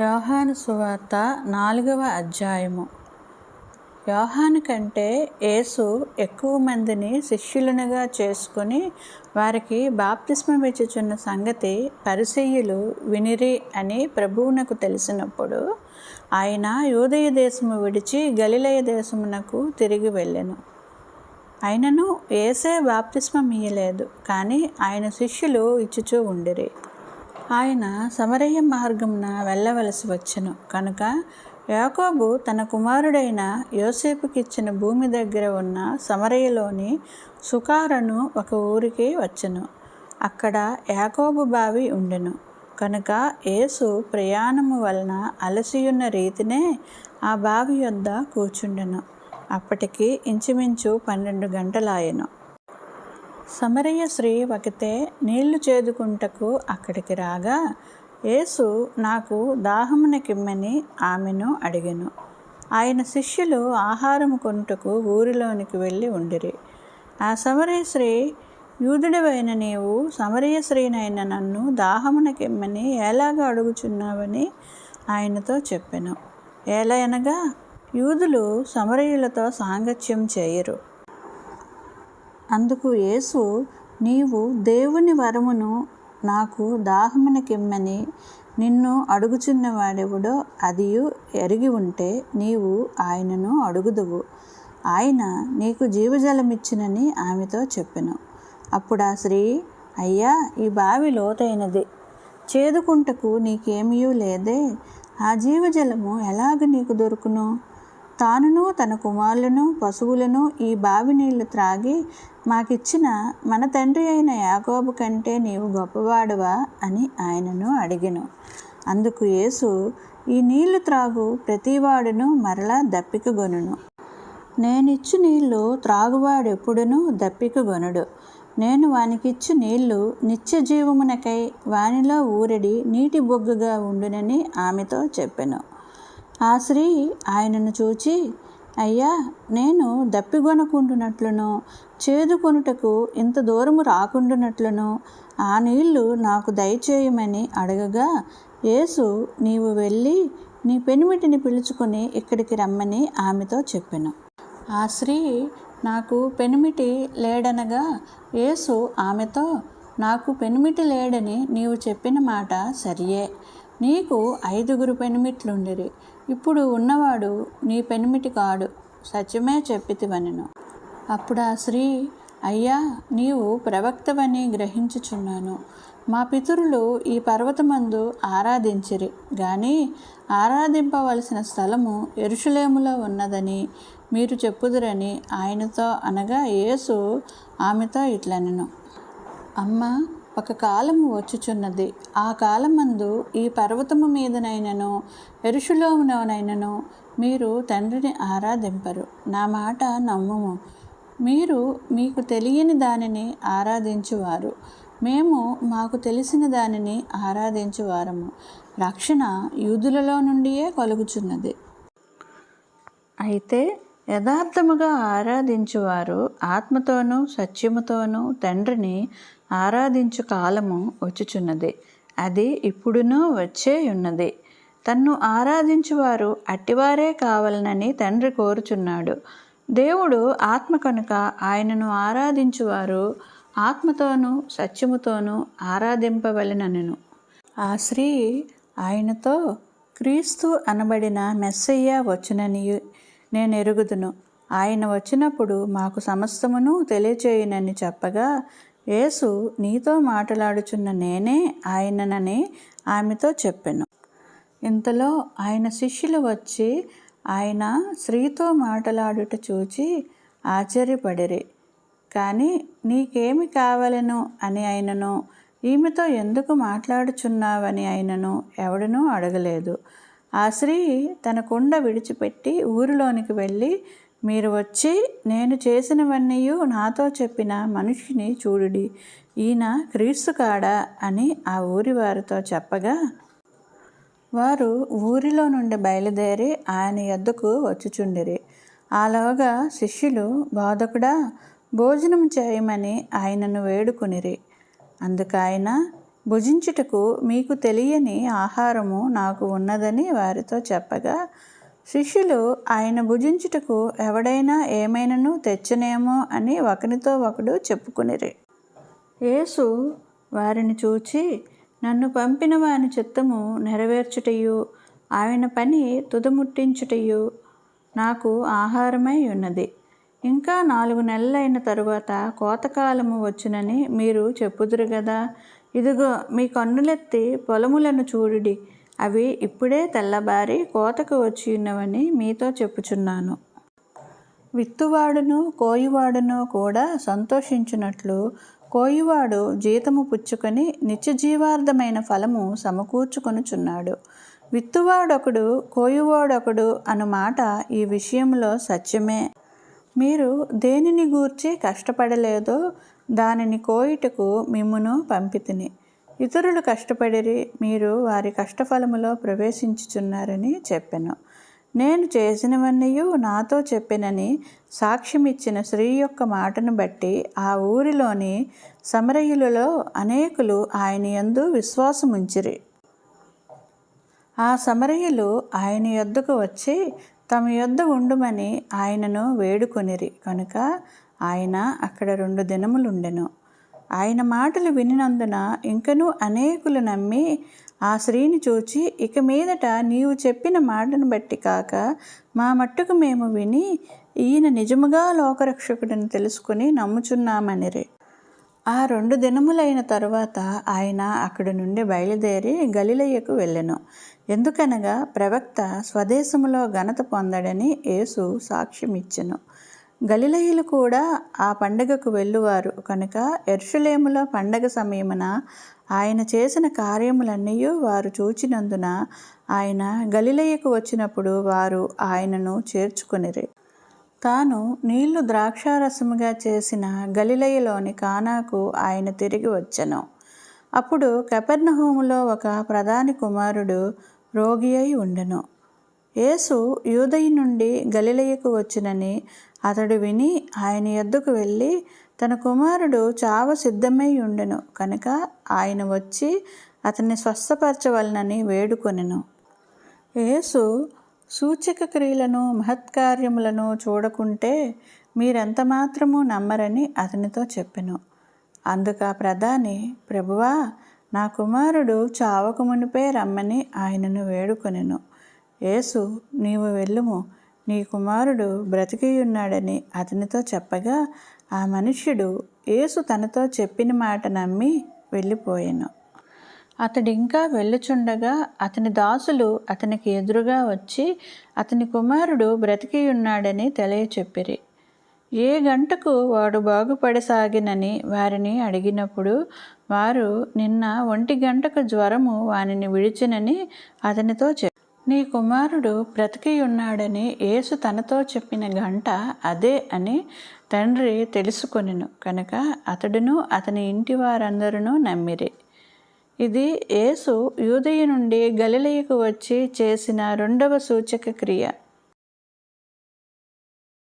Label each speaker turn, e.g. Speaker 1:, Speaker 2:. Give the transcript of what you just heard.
Speaker 1: యోహాను సువార్త 4వ అధ్యాయము. యోహాను కంటే యేసు ఎక్కువ మందిని శిష్యులనుగా చేసుకుని వారికి బాప్తిస్మమిచ్చుచున్న సంగతి పరిసయ్యులు వినిరి అని ప్రభువునకు తెలిసినప్పుడు ఆయన యూదయ దేశము విడిచి గలిలయ దేశమునకు తిరిగి వెళ్ళెను. ఆయనను యేసే బాప్తిస్మమియ్యలేదు, కానీ ఆయన శిష్యులు ఇచ్చుచూ ఉండిరి. ఆయన సమరయ మార్గమున వెళ్ళవలసి వచ్చెను కనుక యాకోబు తన కుమారుడైన యోసేపుకిచ్చిన భూమి దగ్గర ఉన్న సమరయలోని సుకారను ఒక ఊరికి వచ్చెను. అక్కడ యాకోబు బావి ఉండెను కనుక యేసు ప్రయాణము వలన అలసియున్న రీతినే ఆ బావి యొద్ద కూర్చుండెను. అప్పటికి ఇంచుమించు 12 గంటలాయెను. సమరయ స్త్రీ ఒకతే నీళ్లు చేదుకుంటకు అక్కడికి రాగా యేసు నాకు దాహమునకిమ్మని ఆమెను అడిగెను. ఆయన శిష్యులు ఆహారము కొనుటకు ఊరిలోనికి వెళ్ళి ఉండిరి. ఆ సమరయ స్త్రీ, యూదుడవైన నీవు సమరయ స్త్రీనైన నన్ను దాహమునకిమ్మని ఎలాగ అడుగుచున్నావని ఆయనతో చెప్పెను. ఏలయనగా యూదులు సమరయులతో సాంగత్యం చేయరు. అందుకు యేసు, నీవు దేవుని వరమును నాకు దాహమునకిమ్మని నిన్ను అడుగుచున్నవాడెవడో అదియు ఎరిగి ఉంటే నీవు ఆయనను అడుగుదువు, ఆయన నీకు జీవజలమిచ్చునని ఆమెతో చెప్పెను. అప్పుడు ఆ స్త్రీ, అయ్యా, ఈ బావి లోతైనది, చేదుకుంటకు నీకేమీ లేదే, ఆ జీవజలము ఎలాగ నీకు దొరుకును? తానును తన కుమారులను పశువులను ఈ బావి నీళ్లు త్రాగి మాకిచ్చిన మన తండ్రి అయిన యాకోబు కంటే నీవు గొప్పవాడువా అని ఆయనను అడిగెను. అందుకు యేసు, ఈ నీళ్లు త్రాగు ప్రతివాడును మరలా దప్పికగొనును. నేనిచ్చు నీళ్లు త్రాగువాడెప్పుడునూ దప్పికగొనడు. నేను వానికిచ్చు నీళ్లు నిత్య జీవమునకై వానిలో ఊరడి నీటి బొగ్గగా ఉండునని ఆమెతో చెప్పెను. ఆ స్త్రీ ఆయనను చూచి, అయ్యా, నేను దప్పిగొనకుండునట్లును చేదుకొనుటకు ఇంత దూరము రాకుండునట్లును ఆ నీళ్లు నాకు దయచేయమని అడగగా యేసు, నీవు వెళ్ళి నీ పెనిమిటిని పిలుచుకొని ఇక్కడికి రమ్మని ఆమెతో చెప్పెను. ఆ స్త్రీ, నాకు పెనిమిటి లేడనగా యేసు ఆమెతో, నాకు పెనిమిటి లేడని నీవు చెప్పిన మాట సరియే. నీకు 5 పెనిమిట్లుండిరి, ఇప్పుడు ఉన్నవాడు నీ పెనిమిటి కాడు, సత్యమే చెప్పితివనెను. అప్పుడు ఆ స్త్రీ, అయ్యా, నీవు ప్రవక్తవని గ్రహించుచున్నాను. మా పితరులు ఈ పర్వతమందు ఆరాధించిరి, గాని ఆరాధింపవలసిన స్థలము యెరూషలేములో ఉన్నదని మీరు చెప్పుదురని ఆయనతో అనగా యేసు ఆమెతో ఇట్లనెను, అమ్మ, ఒక కాలము వచ్చుచున్నది, ఆ కాలమందు ఈ పర్వతము మీదనైనను యెరూషలేములోనైనను మీరు తండ్రిని ఆరాధింపరు. నా మాట నమ్ముము. మీరు మీకు తెలియని దానిని ఆరాధించువారు, మేము మాకు తెలిసిన దానిని ఆరాధించువారము. రక్షణ యూదులలో నుండియే కలుగుచున్నది. అయితే యథార్థముగా ఆరాధించువారు ఆత్మతోనూ సత్యముతోనూ తండ్రిని ఆరాధించు కాలము వచ్చుచున్నది, అది ఇప్పుడునూ వచ్చే ఉన్నది. తన్ను ఆరాధించువారు అట్టివారే కావాలనని తండ్రి కోరుచున్నాడు. దేవుడు ఆత్మ కనుక ఆయనను ఆరాధించువారు ఆత్మతోనూ సత్యముతోనూ ఆరాధింపవలెననెను. ఆ స్త్రీ ఆయనతో, క్రీస్తు అనబడిన మెస్సయ్య వచ్చునని నేను ఎరుగుదును, ఆయన వచ్చినప్పుడు మాకు సమస్తమును తెలియచేయునని చెప్పగా యేసు, నీతో మాట్లాడుచున్న నేనే ఆయననని ఆమెతో చెప్పెను. ఇంతలో ఆయన శిష్యులు వచ్చి ఆయన స్త్రీతో మాట్లాడుట చూచి ఆశ్చర్యపడిరి. కానీ నీకేమి కావలెను అని ఆయనను, ఈమెతో ఎందుకు మాట్లాడుచున్నావని ఆయనను ఎవడనూ అడగలేదు. ఆ స్త్రీ తన కుండ విడిచిపెట్టి ఊరిలోనికి వెళ్ళి, మీరు వచ్చి నేను చేసినవన్నీయు నాతో చెప్పిన మనిషిని చూడుడి, ఈయన క్రీస్తు కాడా అని ఆ ఊరి వారితో చెప్పగా వారు ఊరిలో నుండి బయలుదేరి ఆయన యొద్దకు వచ్చుచుండిరి. ఆలోగా శిష్యులు, బోధకుడా, భోజనం చేయమని ఆయనను వేడుకొనిరి. అందుకు ఆయన, భుజించుటకు మీకు తెలియని ఆహారము నాకు ఉన్నదని వారితో చెప్పగా, శిష్యులు ఆయన భుజించుటకు ఎవడైనా ఏమైనాను తెచ్చనేమో అని ఒకనితో ఒకడు చెప్పుకొనిరి. యేసు వారిని చూచి, నన్ను పంపిన వాని చిత్తము నెరవేర్చుటయు ఆయన పని తుదముట్టించుటయు నాకు ఆహారమై ఉన్నది. ఇంకా 4 నెలలైన తరువాత కోతకాలము వచ్చునని మీరు చెప్పుదురు గదా. ఇదిగో మీ కన్నులెత్తి పొలములను చూడుడి, అవి ఇప్పుడే తెల్లబారి కోతకు వచ్చి ఉన్నవని మీతో చెప్పుచున్నాను. విత్తువాడును కోయువాడును కూడా సంతోషించున్నట్లు కోయువాడు జీతము పుచ్చుకొని నిత్యజీవార్థమైన ఫలము సమకూర్చుకొనుచున్నాడు. విత్తువాడొకడు కోయువాడొకడు అను మాట ఈ విషయంలో సత్యమే. మీరు దేనిని గూర్చి కష్టపడలేదో దానిని కోయుటకు మిమ్మును పంపితిని. ఇతరులు కష్టపడిరి, మీరు వారి కష్టఫలములో ప్రవేశించుచున్నారని చెప్పెను. నేను చేసినవన్నీయు నాతో చెప్పెనని సాక్ష్యమిచ్చిన స్త్రీ యొక్క మాటను బట్టి ఆ ఊరిలోని సమరయులలో అనేకులు ఆయన యందు విశ్వాసముంచిరి. ఆ సమరయులు ఆయన యొద్దకు వచ్చి తమ యొద్ద ఉండుమని ఆయనను వేడుకొనిరి కనుక ఆయన అక్కడ 2 దినములుండెను. ఆయన మాటలు వినినందున ఇంకనూ అనేకులు నమ్మి ఆ స్త్రీని చూచి, ఇక మీదట నీవు చెప్పిన మాటను బట్టి కాక మా మట్టుకు మేము విని ఈయన నిజముగా లోకరక్షకుడని తెలుసుకుని నమ్ముచున్నామనిరి. ఆ 2 దినములైన తరువాత ఆయన అక్కడి నుండి బయలుదేరి గలిలయకు వెళ్ళెను. ఎందుకనగా ప్రవక్త స్వదేశములో ఘనత పొందడని యేసు సాక్ష్యమిచ్చెను. గలిలయులు కూడా ఆ పండగకు వెళ్ళువారు కనుక యెరూషలేములో పండగ సమయమున ఆయన చేసిన కార్యములన్నీ వారు చూచినందున ఆయన గలిలయకు వచ్చినప్పుడు వారు ఆయనను చేర్చుకొనిరి. తాను నీళ్లు ద్రాక్షారసముగా చేసిన గలిలయలోని కానాకు ఆయన తిరిగి వచ్చెను. అప్పుడు కపెర్నహూములో ఒక ప్రధాని కుమారుడు రోగి అయి ఉండెను. యేసు యూదయ నుండి గలిలయకు వచ్చునని అతడు విని ఆయన యొద్దకు వెళ్ళి, తన కుమారుడు చావ సిద్ధమై ఉండెను కనుక ఆయన వచ్చి అతన్ని స్వస్థపరచవలనని వేడుకొనెను. యేసు సూచక క్రియలను మహత్కార్యములను చూడకుంటే మీరెంత మాత్రము నమ్మరని అతనితో చెప్పెను. అందుకు ఆ ప్రధాని, ప్రభువా, నా కుమారుడు చావక మునిపే రమ్మని ఆయనను వేడుకొనెను. యేసు, నీవు వెళ్ళుము, నీ కుమారుడు బ్రతికియున్నాడని అతనితో చెప్పగా ఆ మనుష్యుడు యేసు తనతో చెప్పిన మాట నమ్మి వెళ్ళిపోయెను. అతడింకా వెళ్ళుచుండగా అతని దాసులు అతనికి ఎదురుగా వచ్చి అతని కుమారుడు బ్రతికియున్నాడని తెలియచెప్పిరి. ఏ గంటకు వాడు బాగుపడసాగినని వారిని అడిగినప్పుడు వారు, నిన్న 1 గంటకు జ్వరము వానిని విడిచినని అతనితో నీ కుమారుడు బ్రతికియున్నాడని యేసు తనతో చెప్పిన గంట అదే అని తండ్రి తెలుసుకొనెను కనుక అతడును అతని ఇంటి వారందరూ నమ్మిరి. ఇది యేసు యూదయ నుండి గలిలయకు వచ్చి చేసిన 2వ సూచక క్రియ.